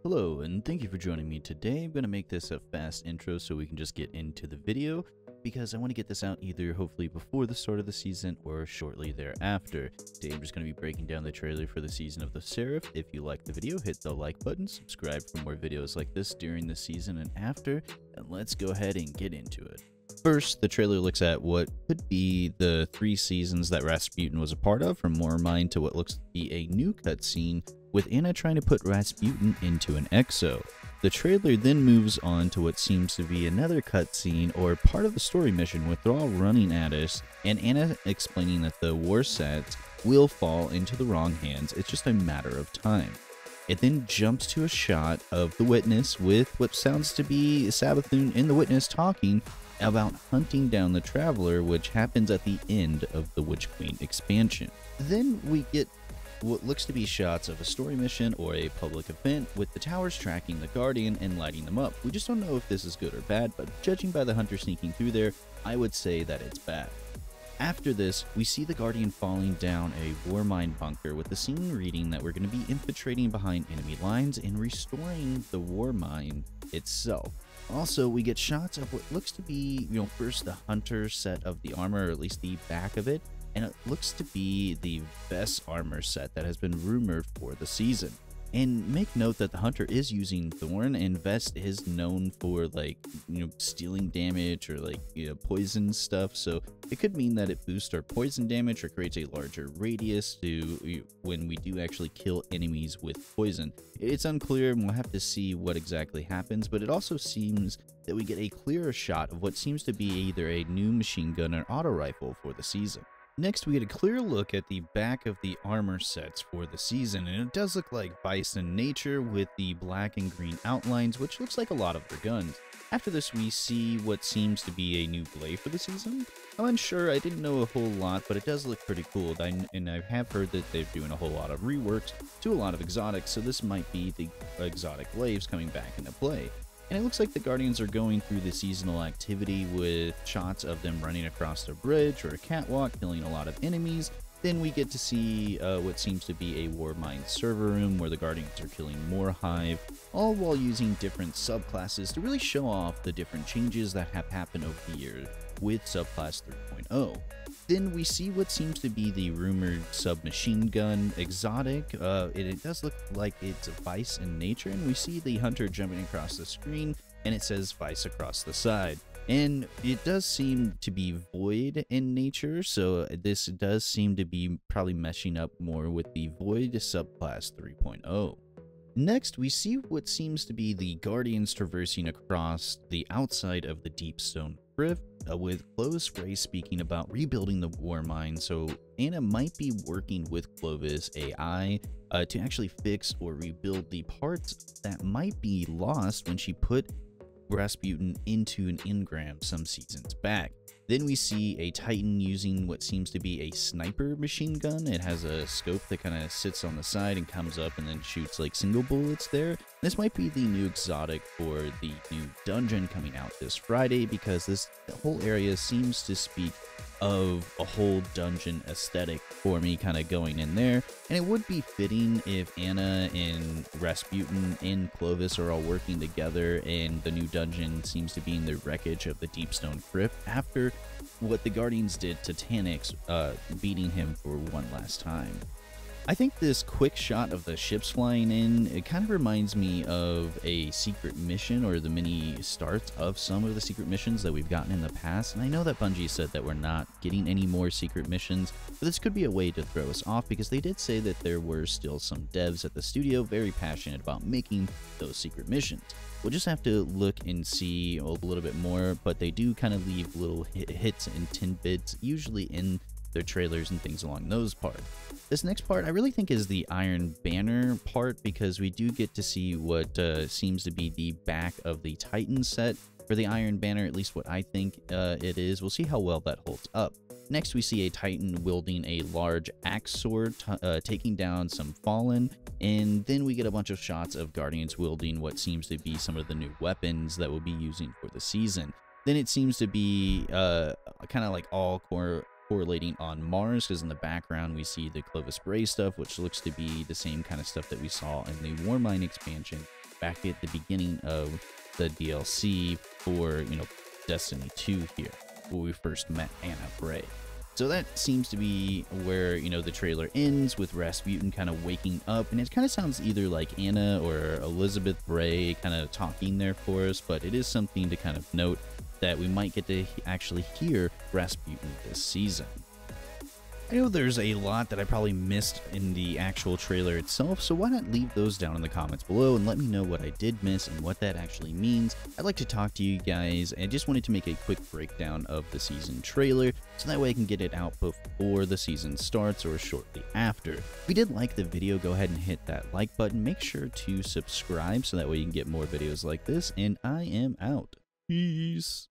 Hello, and thank you for joining me today. I'm going to make this a fast intro so we can just get into the video, because I want to get this out either hopefully before the start of the season or shortly thereafter. Today I'm just going to be breaking down the trailer for the season of the Seraph. If you like the video, hit the like button, subscribe for more videos like this during the season and after, and let's go ahead and get into it. First, the trailer looks at what could be the 3 seasons that Rasputin was a part of, from Warmind to what looks to be a new cutscene with Anna trying to put Rasputin into an exo. The trailer then moves on to what seems to be another cutscene or part of the story mission with Thrall running at us and Anna explaining that the war sets will fall into the wrong hands, it's just a matter of time. It then jumps to a shot of the Witness with what sounds to be Sabathun and the Witness talking about hunting down the Traveler, which happens at the end of the Witch Queen expansion. Then we get what looks to be shots of a story mission or a public event with the towers tracking the Guardian and lighting them up. We just don't know if this is good or bad, but judging by the hunter sneaking through there, I would say that it's bad. After this, we see the Guardian falling down a Warmind bunker with the scene reading that we're going to be infiltrating behind enemy lines and restoring the Warmind itself. Also, we get shots of what looks to be, first the hunter set of the armor, or at least the back of it, and it looks to be the best armor set that has been rumored for the season. And make note that the hunter is using Thorn, and Vest is known for stealing damage or poison stuff, so it could mean that it boosts our poison damage or creates a larger radius to when we do actually kill enemies with poison. It's unclear, and we'll have to see what exactly happens, but it also seems that we get a clearer shot of what seems to be either a new machine gun or auto rifle for the season. Next, we get a clear look at the back of the armor sets for the season, and it does look like Bison Nature with the black and green outlines, which looks like a lot of their guns. After this, we see what seems to be a new blade for the season. I'm unsure, I didn't know a whole lot, but it does look pretty cool, and I have heard that they're doing a whole lot of reworks to a lot of exotics, so this might be the exotic glaives coming back into play. And it looks like the Guardians are going through the seasonal activity with shots of them running across a bridge or a catwalk, killing a lot of enemies. Then we get to see what seems to be a Warmind server room where the Guardians are killing more Hive, all while using different subclasses to really show off the different changes that have happened over the years with subclass 3.0. Then we see what seems to be the rumored submachine gun exotic. It does look like it's a Vice in nature, and we see the hunter jumping across the screen, and it says Vice across the side. And it does seem to be Void in nature, so this does seem to be probably meshing up more with the Void subclass 3.0. Next, we see what seems to be the Guardians traversing across the outside of the Deepstone Rift, with Clovis Frey speaking about rebuilding the Warmind, so Anna might be working with Clovis AI to actually fix or rebuild the parts that might be lost when she put Rasputin into an engram some seasons back. Then we see a Titan using what seems to be a sniper machine gun. It has a scope that kind of sits on the side and comes up and then shoots like single bullets there. This might be the new exotic for the new dungeon coming out this Friday, because this whole area seems to speak of a whole dungeon aesthetic for me kind of going in there. And it would be fitting if Anna and Rasputin and Clovis are all working together and the new dungeon seems to be in the wreckage of the Deepstone Crypt after what the Guardians did to Tanix, beating him for one last time. I think this quick shot of the ships flying in, it kind of reminds me of a secret mission or the mini starts of some of the secret missions that we've gotten in the past. And I know that Bungie said that we're not getting any more secret missions, but this could be a way to throw us off, because they did say that there were still some devs at the studio very passionate about making those secret missions. We'll just have to look and see a little bit more, but they do kind of leave little hits and tidbits, usually in their trailers and things along those parts. This next part I really think is the Iron Banner part, because we do get to see what seems to be the back of the Titan set for the Iron Banner, at least what I think it is. We'll see how well that holds up. Next, we see a Titan wielding a large axe sword, taking down some Fallen, and then we get a bunch of shots of Guardians wielding what seems to be some of the new weapons that we'll be using for the season. Then it seems to be kind of like all correlating on Mars, because in the background we see the Clovis Bray stuff, which looks to be the same kind of stuff that we saw in the Warmind expansion. back at the beginning of the DLC for, you know, Destiny 2 here, where we first met Anna Bray. So that seems to be where, you know, the trailer ends, with Rasputin kind of waking up, and it kind of sounds either like Anna or Elizabeth Bray kind of talking there for us, but it is something to kind of note that we might get to actually hear Rasputin this season. I know there's a lot that I probably missed in the actual trailer itself, so why not leave those down in the comments below and let me know what I did miss and what that actually means. I'd like to talk to you guys, and I just wanted to make a quick breakdown of the season trailer, so that way I can get it out before the season starts or shortly after. If you did like the video, go ahead and hit that like button. Make sure to subscribe so that way you can get more videos like this, and I am out. Peace.